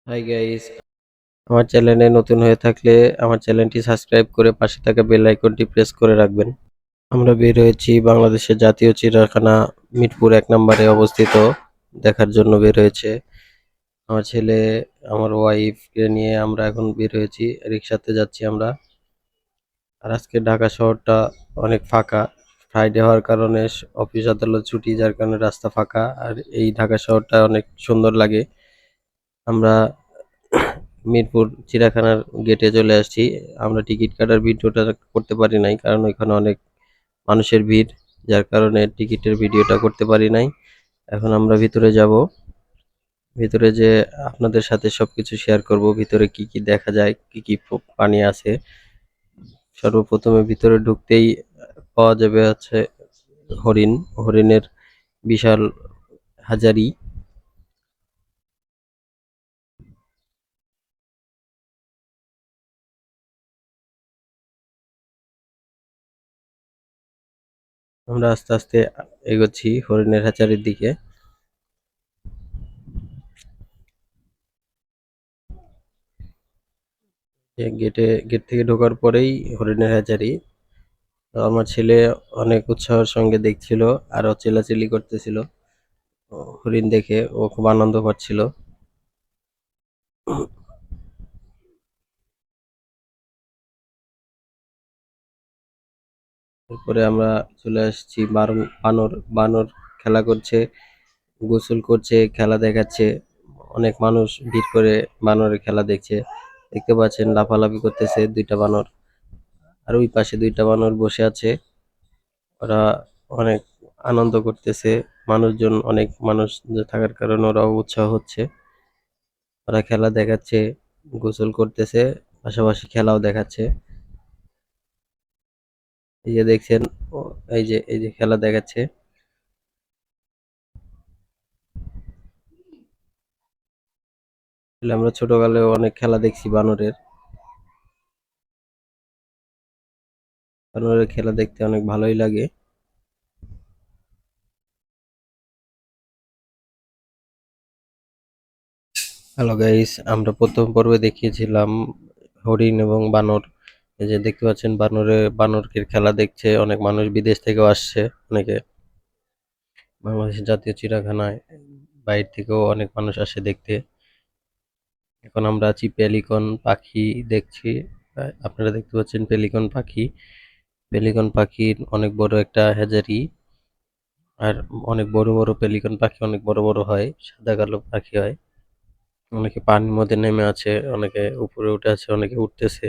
Hi guys, আমার চ্যানেলে নতুন হয়ে থাকলে আমার চ্যানেলটি সাবস্ক্রাইব করে পাশে থাকা বেল আইকনটি প্রেস করে রাখবেন। আমরা বের হয়েছি বাংলাদেশের জাতীয় চিড়িয়াখানা মিরপুর 1 নম্বরে অবস্থিত দেখার জন্য বের হয়েছে। আমার ছেলে, আমার ওয়াইফকে নিয়ে আমরা এখন বের হয়েছি, রিক্সাতে যাচ্ছি আমরা। আর আজকে ঢাকা শহরটা অনেক ফাঁকা, ফ্রাইডে হওয়ার কারণে অফিস আদালত ছুটি, যার কারণে রাস্তা ফাঁকা। আর এই ঢাকা শহরটা অনেক সুন্দর লাগে। আমরা মিরপুর চিড়িয়াখানার গেটে চলে আসছি। আমরা টিকিট কাটার ভিডিওটা করতে পারি নাই, কারণ ওইখানে অনেক মানুষের ভিড়, যার কারণে টিকিটের ভিডিওটা করতে পারি নাই। এখন আমরা ভিতরে যাব, ভিতরে যে আপনাদের সাথে সবকিছু শেয়ার করব, ভিতরে কি কি দেখা যায়, কি কি পানি আছে। সর্বপ্রথমে ভিতরে ঢুকতেই পাওয়া যাবে হচ্ছে হরিণ, হরিণের বিশাল হাজারি। আমরা আস্তে আস্তে এগোচ্ছি হরিণের হ্যাচারির দিকে। গেট থেকে ঢোকার পরেই হরিণের হ্যাচারি। তো আমার ছেলে অনেক উৎসাহের সঙ্গে দেখছিল, আরো চিল্লাচিল্লি করতেছিল হরিণ দেখে, ও খুব আনন্দ পাচ্ছিল। এরপরে আমরা চলে আসছি বানর। বানর খেলা করছে, গোসল করছে, খেলা দেখাচ্ছে। অনেক মানুষ ভিড় করে বানরের খেলা দেখছে। দেখতে পাচ্ছেন লাফালাফি করতেছে দুইটা বানর, আর ওই পাশে দুইটা বানর বসে আছে। ওরা অনেক আনন্দ করতেছে। মানুষজন, অনেক মানুষ থাকার কারণে ওরাও উৎসাহ হচ্ছে। ওরা খেলা দেখাচ্ছে, গোসল করতেছে, পাশাপাশি খেলাও দেখাচ্ছে। এই যে দেখছেন, এই যে খেলা দেখাচ্ছে। আসলে আমরা ছোটকালেও অনেক খেলা দেখছি বানরের। বানরের খেলা দেখতে অনেক ভালোই লাগে। হ্যালো গাইস, আমরা প্রথম পর্বে দেখিয়েছিলাম হরিণ এবং বানর। এই যে দেখতে পাচ্ছেন বানরের খেলা দেখছে অনেক মানুষ, বিদেশ থেকেও আসছে অনেকে। বাংলাদেশের জাতীয় চিড়িয়াখানায় বাইরে থেকেও অনেক মানুষ আসে দেখতে। এখন আমরা আছি পেলিকন পাখি দেখছি। আপনারা দেখতে পাচ্ছেন পেলিকন পাখি। পেলিকন পাখির অনেক বড় একটা হ্যাচারি। আর অনেক বড় বড় পেলিকন পাখি অনেক বড় বড় হয়, সাদা কালো পাখি হয়। অনেকে পানির মধ্যে নেমে আছে, অনেকে উপরে উঠে আছে, অনেকে উঠতেছে।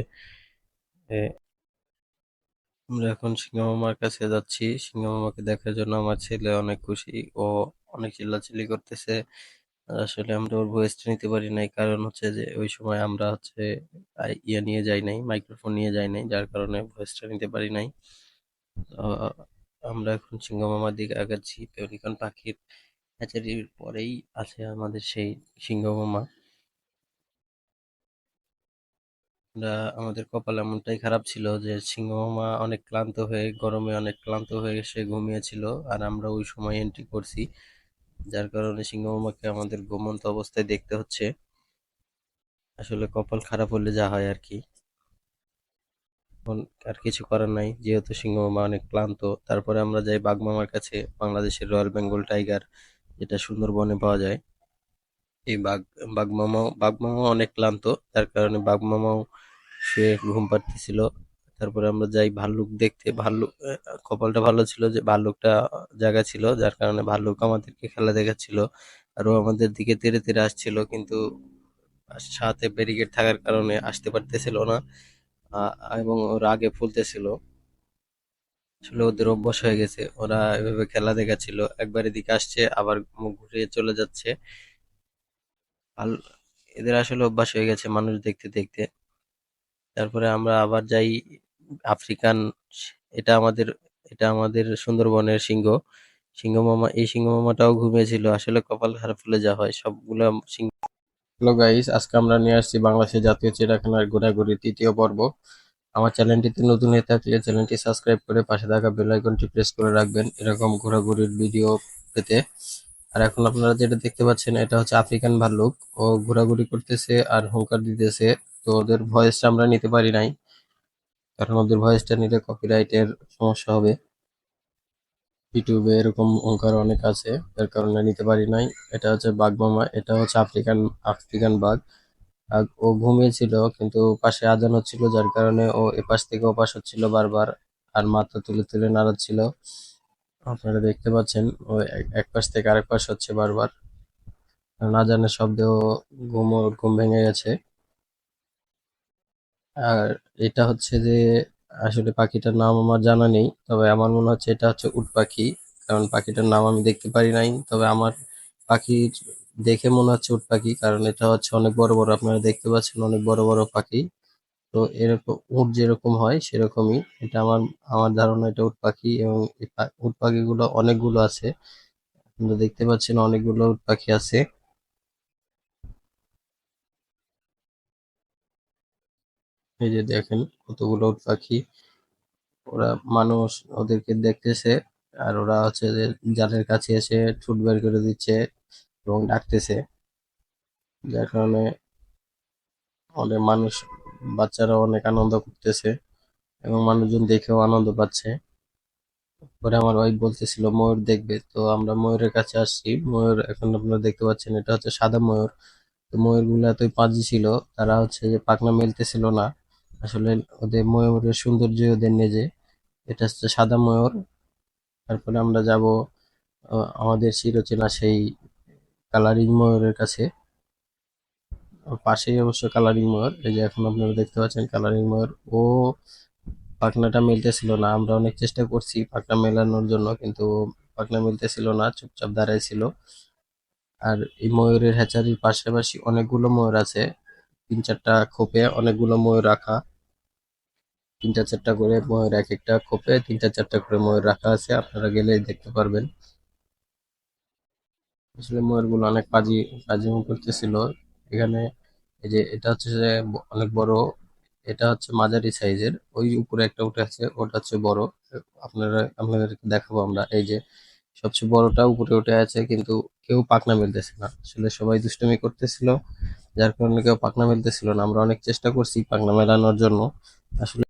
আমরা এখন সিংহ মামার কাছে যাচ্ছি। সিংহ মামাকে দেখার জন্য আমার ছেলে অনেক খুশি, ও অনেক চিল্লাচিল্লি করতেছে। আসলে আমরা ওর ভয়েসটা নিতে পারি নাই, কারণ হচ্ছে যে ওই সময় আমরা হচ্ছে ইয়ে নিয়ে যাই নাই, মাইক্রোফোন নিয়ে যাই নাই, যার কারণে ভয়েসটা নিতে পারি নাই। আহ, আমরা এখন সিংহ মামার দিকে আগাচ্ছি। পেলিকন পাখির হ্যাচারির পরেই আছে আমাদের সেই সিংহ মামা। আমরা, আমাদের কপাল এমনটাই খারাপ ছিল যে সিংহ মামা অনেক ক্লান্ত হয়ে, গরমে অনেক ক্লান্ত হয়ে সে ঘুমিয়েছিল, আর আমরা ওই সময় এন্ট্রি করছি, যার কারণে সিংহ মামাকে আমাদের ঘুমন্ত অবস্থায় দেখতে হচ্ছে। আসলে কপাল খারাপ হলে যা হয় আর কি। এখন আর কিছু করার নাই, যেহেতু সিংহ মামা অনেক ক্লান্ত। তারপরে আমরা যাই বাঘ মামার কাছে, বাংলাদেশের রয়্যাল বেঙ্গল টাইগার, যেটা সুন্দরবনে পাওয়া যায়। এই বাঘ মামাও অনেক ক্লান্ত, যার কারণে বাঘ মামাও সে ঘুম পাড়তেছিল। তারপরে আমরা যাই ভাল্লুক দেখতে। কপালটা ভালো ছিল যে ভাল্লুকটা জায়গা ছিল, যার কারণে ভাল্লুক আমাদেরকে খেলা দেখাচ্ছিল। আর ও আমাদের দিকে তেড়ে তেড়ে আসছিল, কিন্তু সাথে ব্যারিকেড থাকার কারণে আসতে পারতেছিল না। এবং ওর আগে ফুলতেছিল। আসলে ওদের অভ্যাস হয়ে গেছে, ওরা এভাবে খেলা দেখাচ্ছিল, একবার এদিকে আসছে আবার মুখ ঘুরিয়ে চলে যাচ্ছে। ভাল এদের আসলে অভ্যাস হয়ে গেছে মানুষ দেখতে দেখতে। তারপরে আমরা আবার যাই আফ্রিকান। এটা আমাদের এটা আমাদের সুন্দরবনের সিংহ, সিংহ মামা। এই সিংহ মামাটাও ঘুমিয়েছিল। আসলে কপাল খারাপ হলে যা হয়, সবগুলো সিংহ। হ্যালো গাইস, আজকে আমরা নিয়ে আসছি বাংলাদেশের জাতীয় চিড়িয়াখানার ঘোরাঘুরি 3য় পর্ব। আমার চ্যানেলটিতে নতুন হয়ে থাকলে চ্যানেলটি সাবস্ক্রাইব করে পাশে থাকা বেল আইকনটি প্রেস করে রাখবেন এরকম ঘোরাঘুরির ভিডিও পেতে। আর এখন আপনারা যেটা দেখতে পাচ্ছেন এটা হচ্ছে আফ্রিকান ভাল্লুক। ও ঘোরাঘুরি করতেছে আর হুঙ্কার দিতেছে। তো ওদের ভয়েসটা আমরা নিতে পারি নাই, কারণ ওদের ভয়েসটা নিলে কপিরাইটের সমস্যা হবে। ইউটিউবে এরকম হুঙ্কার অনেক আছে, যার কারণে নিতে পারি নাই। এটা হচ্ছে বাঘ মামা, এটা হচ্ছে আফ্রিকান আফ্রিকান বাঘ। আর ও ঘুমিয়েছিল, কিন্তু পাশে আজান হচ্ছিল, যার কারণে ও এপাশ থেকে ওপাশ হচ্ছিল বারবার, আর মাথা তুলে তুলে নাড়াচ্ছিল। আপনারা দেখতে পাচ্ছেন ও এক পাশ থেকে আরেক পাশ হচ্ছে বারবার, কারণ আজানের শব্দে ও ঘুম ভেঙে গেছে। আর এটা হচ্ছে যে, আসলে পাখিটার নাম আমার জানা নেই, তবে আমার মনে হচ্ছে এটা হচ্ছে উট পাখি। কারণ পাখিটার নাম আমি দেখতে পারি নাই, তবে আমার পাখির দেখে মনে হচ্ছে উট পাখি, কারণ এটা হচ্ছে অনেক বড় বড়, আপনারা দেখতে পাচ্ছেন অনেক বড় বড় পাখি। তো এরকম উট যেরকম হয় সেরকমই এটা, আমার আমার ধারণা এটা উট পাখি। এবং এই উট পাখিগুলো অনেকগুলো আছে, আপনারা দেখতে পাচ্ছেন অনেকগুলো উট পাখি আছে। এই যে দেখেন কতগুলো উট পাখি, ওরা মানুষ ওদেরকে দেখতেছে, আর ওরা হচ্ছে যে জালের কাছে এসে ঠুট বের করে দিচ্ছে এবং ডাকতেছে, যার কারণে অনেক মানুষ, বাচ্চারা অনেক আনন্দ করতেছে এবং মানুষজন দেখেও আনন্দ পাচ্ছে। পরে আমার ওয়াইফ বলতেছিল ময়ূর দেখবে, তো আমরা ময়ূরের কাছে আসছি। ময়ূর এখন আপনারা দেখতে পাচ্ছেন এটা হচ্ছে সাদা ময়ূর। তো ময়ূর গুলো এতই পাজি ছিল, তারা হচ্ছে যে পাখনা মেলতেছিল না। আসলে ওদের ময়ূরের সৌন্দর্য ওদের নেজে। এটা হচ্ছে সাদা ময়ূর। তারপরে আমরা যাব আমাদের চিরচেনা সেই কালারিং ময়ূরের কাছে। ওর পাশেই অবশ্য কালারিং ময়ূর, এই যে এখন আপনারা দেখতে পাচ্ছেন কালারিং ময়ূর। ও পাখনাটা মেলতেছিল না, আমরা অনেক চেষ্টা করছি পাখনা মেলানোর জন্য, কিন্তু পাখনা মেলতেছিল না, চুপচাপ দাঁড়াই ছিল। আর এই ময়ূরের হ্যাচারির পাশাপাশি অনেকগুলো ময়ূর আছে, 3-4টা খোপে অনেকগুলো ময়ূর রাখা। 3টা 4টা করে ময়ূর, এক একটা খোপে 3টা 4টা করে ময়ূর রাখা আছে, আপনারা গেলেই দেখতে পারবেন। আসলে ময়ূরগুলো অনেক পাজিমো করতেছিল এখানে। এই যে এটা হচ্ছে যে অনেক বড়, এটা হচ্ছে মাঝারি সাইজের, ওই উপরে একটা উঠে আছে ওটা হচ্ছে বড়। আপনাদেরকে দেখাবো আমরা। এই যে সবচেয়ে বড়টা উপরে উঠে আছে, কিন্তু কেউ পাখনা মেলতেছে না, আসলে সবাই দুষ্টুমি করতেছিল, যার কারণে কেউ পাখনা মেলতেছিল না। আমরা অনেক চেষ্টা করছি পাখনা মেলানোর জন্য, আসলে